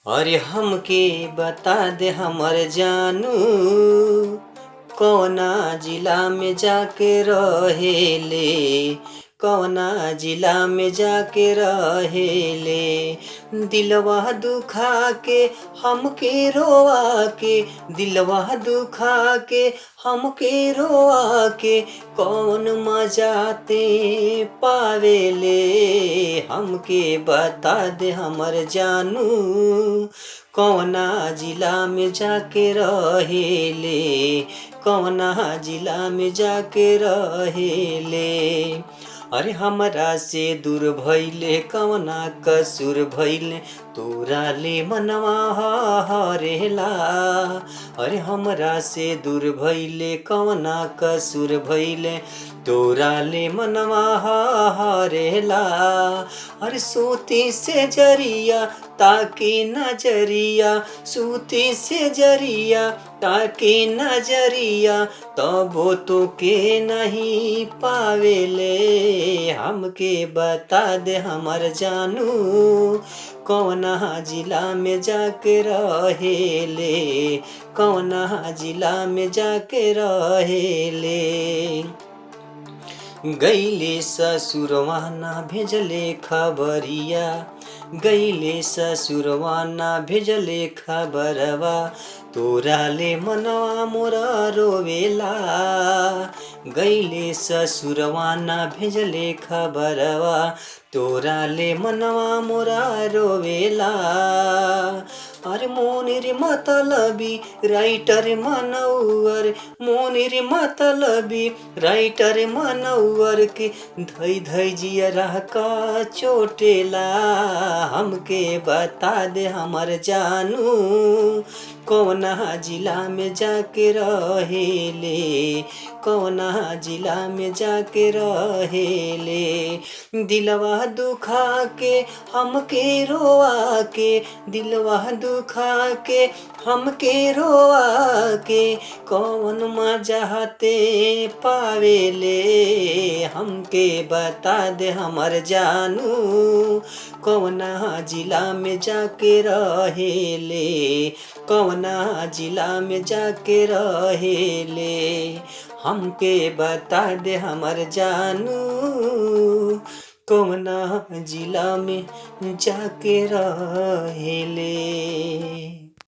अरे हमके बता दे हमर जानू, कौना जिला में जाके रहेले, कौना जिला में जाके रहेले। दिलवा दुखा के हमके रोआ के, दिलवा दुखा के हमके रोआ के, कौन मजाते पावेले। हमके बता दे हमर जानू, कौना जिला में जाके रहेले, कौना जिला में जाके रहेले। अरे हमरा से दूर भइले कौना कसूर भइले, तोरा ले मनवा हरेला। अरे हमरा से दूर भइले कौना कसूर भइले, तोरा ले मनवा हरेला। अरे सूती से जरिया ताकि नजरिया, सूती से जरिया ताकि नजरिया, तबो तो के नहीं पावेले। हमके बता दे हमर जानू, कौना जिला में जाके रहेले, कौना जिला में जाके रहेले। गईले ससुरवा ना भेजले खबरिया, गईले ससुरवा ना भेजले खबरवा, तोरा ले मनवा मोरा रोवेला। गईले ससुरवा ना भेजले खबरवा, तोरा ले मनवा मोरा रोवेला। अरे मोनिर मतलबी राइटर मनौर, मोनिर मतलबी राइटर मनौर के धई धई जियरा का चोटेला। हमके बता दे हमर जानू, कौना जिला में जाके रहेले, कौना जिला में जाके रहेले। दिलवा दुखा के हमके रोआ के, दिलवा दुखा के हमके रोआ के, कौन मजाते पावेले। हमके बता दे हमर जानू, कौना जिला में जाके रहेले, कौना जिला में जाके रहेले। हमके बता दे हमर जानू, कौना जिला में जाके रहेले।